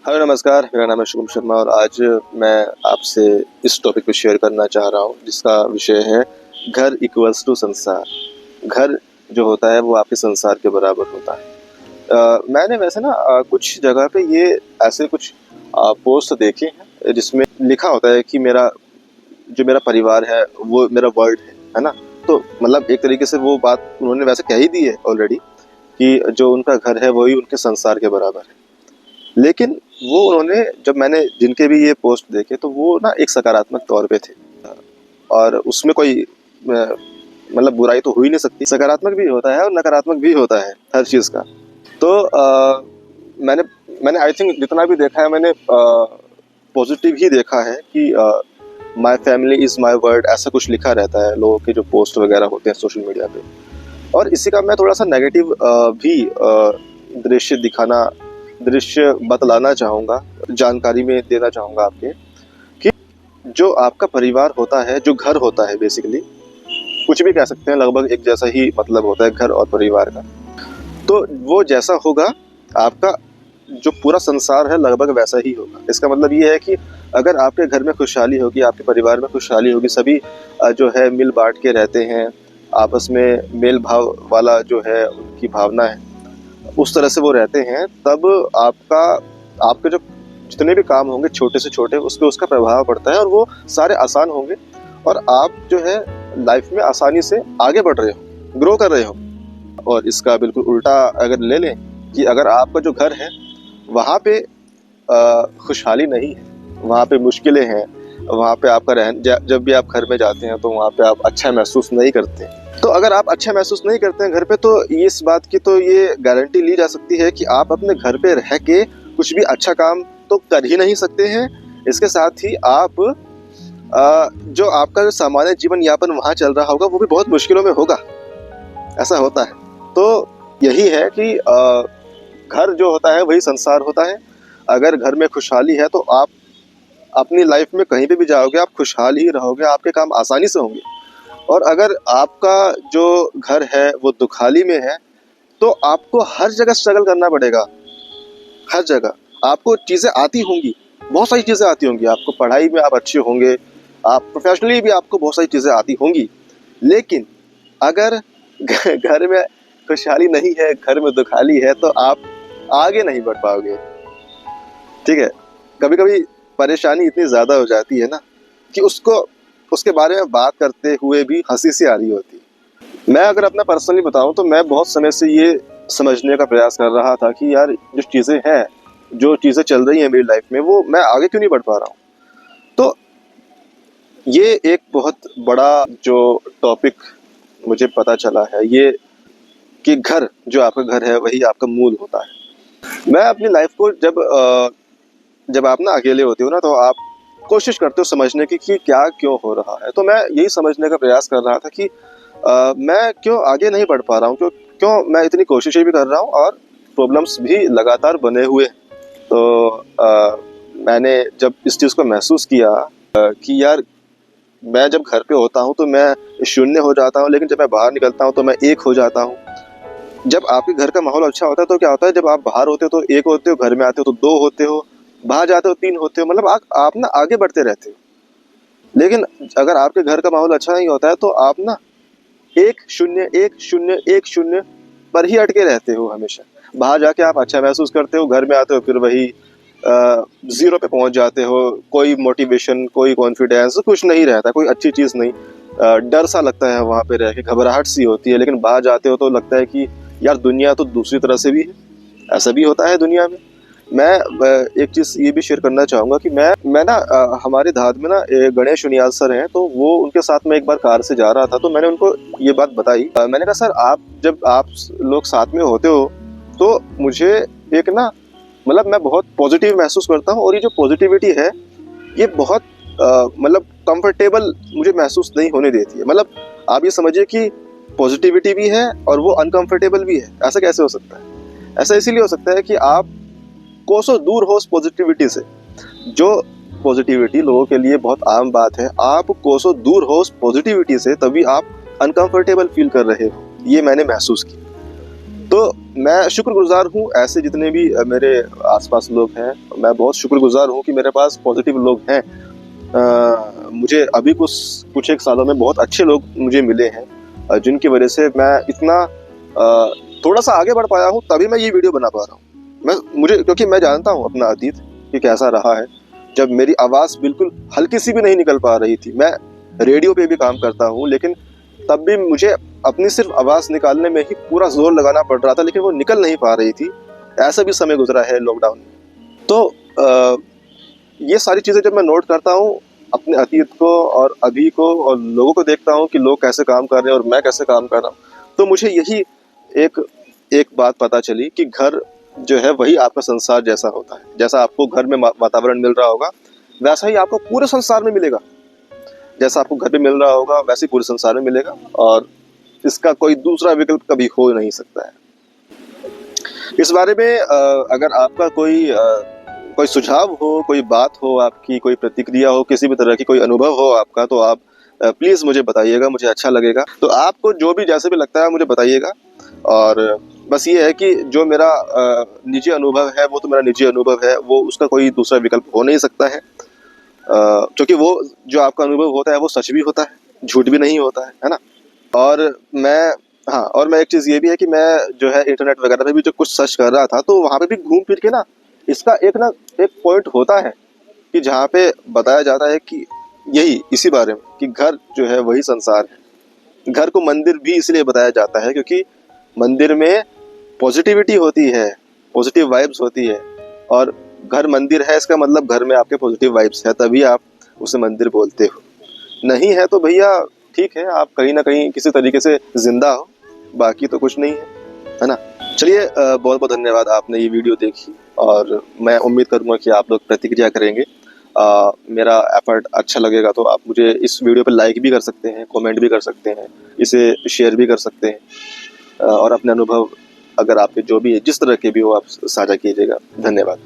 Hello नमस्कार, मेरा नाम है शुभम शर्मा और आज मैं आपसे इस टॉपिक पे शेयर करना चाह रहा हूँ जिसका विषय है घर इक्वल्स टू संसार। घर जो होता है वो आपके संसार के बराबर होता है। मैंने वैसे ना कुछ जगह पे ये ऐसे कुछ पोस्ट देखे हैं जिसमें लिखा होता है कि मेरा परिवार है वो मेरा वर्ल्ड है ना। तो मतलब एक तरीके से वो बात उन्होंने वैसे कह ही दी है ऑलरेडी कि जो उनका घर है वही उनके संसार के बराबर है। लेकिन वो उन्होंने जब मैंने जिनके भी ये पोस्ट देखे तो वो ना एक सकारात्मक तौर पे थे और उसमें कोई मतलब बुराई तो हो ही नहीं सकती। सकारात्मक भी होता है और नकारात्मक भी होता है हर चीज़ का। तो मैंने मैंने आई थिंक जितना भी देखा है मैंने पॉजिटिव ही देखा है कि my family is my world ऐसा कुछ लिखा रहता है लोगों के जो पोस्ट वगैरह होते हैं सोशल मीडिया पे। और इसी का मैं थोड़ा सा नेगेटिव भी दृश्य बतलाना चाहूँगा, जानकारी में देना चाहूँगा आपके कि जो आपका परिवार होता है, जो घर होता है बेसिकली, कुछ भी कह सकते हैं, लगभग एक जैसा ही मतलब होता है घर और परिवार का। तो वो जैसा होगा आपका जो पूरा संसार है लगभग वैसा ही होगा। इसका मतलब ये है कि अगर आपके घर में खुशहाली होगी, आपके परिवार में खुशहाली होगी, सभी जो है मिल बांट के रहते हैं, आपस में मेल भाव वाला जो है उनकी भावना है उस तरह से वो रहते हैं, तब आपके जो जितने भी काम होंगे छोटे से छोटे उस पर उसका प्रभाव पड़ता है और वो सारे आसान होंगे और आप जो है लाइफ में आसानी से आगे बढ़ रहे हो, ग्रो कर रहे हो। और इसका बिल्कुल उल्टा अगर ले लें कि अगर आपका जो घर है वहाँ पे खुशहाली नहीं है, वहाँ पे मुश्किलें हैं, वहाँ पे आपका जब भी आप घर में जाते हैं तो वहाँ पे आप अच्छा महसूस नहीं करते। तो अगर आप अच्छा महसूस नहीं करते हैं घर पे तो इस बात की तो ये गारंटी ली जा सकती है कि आप अपने घर पे रह के कुछ भी अच्छा काम तो कर ही नहीं सकते हैं। इसके साथ ही आप जो आपका जो सामान्य जीवन यापन वहाँ चल रहा होगा वो भी बहुत मुश्किलों में होगा। ऐसा होता है। तो यही है कि घर जो होता है वही संसार होता है। अगर घर में खुशहाली है तो आप अपनी लाइफ में कहीं पे भी जाओगे आप खुशहाल ही रहोगे, आपके काम आसानी से होंगे। और अगर आपका जो घर है वो दुखाली में है तो आपको हर जगह स्ट्रगल करना पड़ेगा। हर जगह आपको चीज़ें आती होंगी, बहुत सारी चीज़ें आती होंगी, आपको पढ़ाई में आप अच्छे होंगे, आप प्रोफेशनली भी आपको बहुत सारी चीज़ें आती होंगी। लेकिन अगर घर में खुशहाली नहीं है, घर में दुखाली है तो आप आगे नहीं बढ़ पाओगे। ठीक है, कभी कभी परेशानी इतनी ज़्यादा हो जाती है ना कि उसके बारे में बात करते हुए भी हंसी सी आ रही होती है। मैं अगर अपना पर्सनली बताऊं तो मैं बहुत समय से ये समझने का प्रयास कर रहा था कि यार जो चीज़ें हैं, जो चीज़ें चल रही हैं मेरी लाइफ में वो मैं आगे क्यों नहीं बढ़ पा रहा हूँ। तो ये एक बहुत बड़ा जो टॉपिक मुझे पता चला है ये कि घर जो आपका घर है वही आपका मूल होता है। मैं अपनी लाइफ को जब आप ना अकेले होते हो ना तो आप कोशिश करते हो समझने की कि क्या क्यों हो रहा है। तो मैं यही समझने का प्रयास कर रहा था कि मैं क्यों आगे नहीं बढ़ पा रहा हूँ, क्यों मैं इतनी कोशिशें भी कर रहा हूँ और प्रॉब्लम्स भी लगातार बने हुए। तो मैंने जब इस चीज़ को महसूस किया कि यार मैं जब घर पे होता हूँ तो मैं शून्य हो जाता हूँ, लेकिन जब मैं बाहर निकलता हूँ तो मैं एक हो जाता हूँ। जब आपके घर का माहौल अच्छा होता है तो क्या होता है, जब आप बाहर होते हो तो एक होते हो, घर में आते हो तो दो होते हो, बाहर जाते हो तीन होते हो, मतलब आप ना आगे बढ़ते रहते हो। लेकिन अगर आपके घर का माहौल अच्छा नहीं होता है तो आप ना एक शून्य एक शून्य एक शून्य पर ही अटके रहते हो हमेशा। बाहर जाके आप अच्छा महसूस करते हो, घर में आते हो फिर वही जीरो पे पहुंच जाते हो। कोई मोटिवेशन, कोई कॉन्फिडेंस कुछ नहीं रहता, कोई अच्छी चीज़ नहीं। डर सा लगता है वहाँ पे रह के, घबराहट सी होती है। लेकिन बाहर जाते हो तो लगता है कि यार दुनिया तो दूसरी तरह से भी है, ऐसा भी होता है दुनिया में। मैं एक चीज़ ये भी शेयर करना चाहूँगा कि मैं ना हमारे धाद में ना गणेश उनियाल सर हैं, तो वो उनके साथ में एक बार कार से जा रहा था तो मैंने उनको ये बात बताई। मैंने कहा सर जब आप लोग साथ में होते हो तो मुझे एक ना मतलब मैं बहुत पॉजिटिव महसूस करता हूँ और ये जो पॉजिटिविटी है ये बहुत मतलब कंफर्टेबल मुझे महसूस नहीं होने देती है। मतलब आप ये समझिए कि पॉजिटिविटी भी है और वो अनकंफर्टेबल भी है। ऐसा कैसे हो सकता है? ऐसा इसीलिए हो सकता है कि आप कोसों दूर हो उस पॉजिटिविटी से। जो पॉजिटिविटी लोगों के लिए बहुत आम बात है, आप कोसों दूर हो उस पॉजिटिविटी से तभी आप अनकंफर्टेबल फील कर रहे हो। ये मैंने महसूस किया। तो मैं शुक्रगुजार हूँ ऐसे जितने भी मेरे आसपास लोग हैं, मैं बहुत शुक्रगुजार हूँ कि मेरे पास पॉजिटिव लोग हैं। मुझे अभी कुछ एक सालों में बहुत अच्छे लोग मुझे मिले हैं, जिनकी वजह से मैं इतना थोड़ा सा आगे बढ़ पाया हूँ, तभी मैं ये वीडियो बना पा रहा हूँ। मुझे क्योंकि मैं जानता हूँ अपना अतीत कि कैसा रहा है, जब मेरी आवाज़ बिल्कुल हल्की सी भी नहीं निकल पा रही थी। मैं रेडियो पे भी काम करता हूँ, लेकिन तब भी मुझे अपनी सिर्फ आवाज़ निकालने में ही पूरा जोर लगाना पड़ रहा था, लेकिन वो निकल नहीं पा रही थी। ऐसा भी समय गुजरा है लॉकडाउन में। तो ये सारी चीज़ें जब मैं नोट करता हूँ अपने अतीत को और अभी को, और लोगों को देखता हूँ कि लोग कैसे काम कर रहे हैं और मैं कैसे काम कर रहा हूँ, तो मुझे यही एक एक बात पता चली कि घर जो है वही आपका संसार जैसा होता है। जैसा आपको घर में वातावरण मिल रहा होगा, वैसा ही आपको पूरे संसार में मिलेगा। जैसा आपको घर पे मिल रहा होगा, वैसे ही पूरे संसार में मिलेगा, और इसका कोई दूसरा विकल्प कभी हो नहीं सकता है। इस बारे में अगर आपका कोई सुझाव हो, कोई बात हो, आपकी कोई प्रतिक्रिया हो, किसी भी तरह की कोई अनुभव हो आपका, तो आप प्लीज़ मुझे बताइएगा, मुझे अच्छा लगेगा। तो आपको जो भी जैसे भी लगता है मुझे बताइएगा। और बस ये है कि जो मेरा निजी अनुभव है वो तो मेरा निजी अनुभव है, वो उसका कोई दूसरा विकल्प हो नहीं सकता है, क्योंकि वो जो आपका अनुभव होता है वो सच भी होता है, झूठ भी नहीं होता है ना। और मैं हाँ, और मैं एक चीज़ ये भी है कि मैं जो है इंटरनेट वगैरह पे भी जो कुछ सर्च कर रहा था, तो वहाँ पे भी घूम फिर के ना इसका एक पॉइंट होता है कि जहाँ पे बताया जाता है कि यही इसी बारे में कि घर जो है वही संसार है। घर को मंदिर भी इसलिए बताया जाता है क्योंकि मंदिर में पॉजिटिविटी होती है, पॉजिटिव वाइब्स होती है, और घर मंदिर है इसका मतलब घर में आपके पॉजिटिव वाइब्स है, तभी आप उसे मंदिर बोलते हो। नहीं है तो भैया ठीक है, आप कहीं ना कहीं किसी तरीके से जिंदा हो, बाकी तो कुछ नहीं है ना। चलिए, बहुत बहुत धन्यवाद, आपने ये वीडियो देखी, और मैं उम्मीद करूँगा कि आप लोग प्रतिक्रिया करेंगे। मेरा एफर्ट अच्छा लगेगा तो आप मुझे इस वीडियो पर लाइक भी कर सकते हैं, कमेंट भी कर सकते हैं, इसे शेयर भी कर सकते हैं, और अपने अनुभव अगर आपके जो भी है जिस तरह के भी हो आप साझा कीजिएगा। धन्यवाद।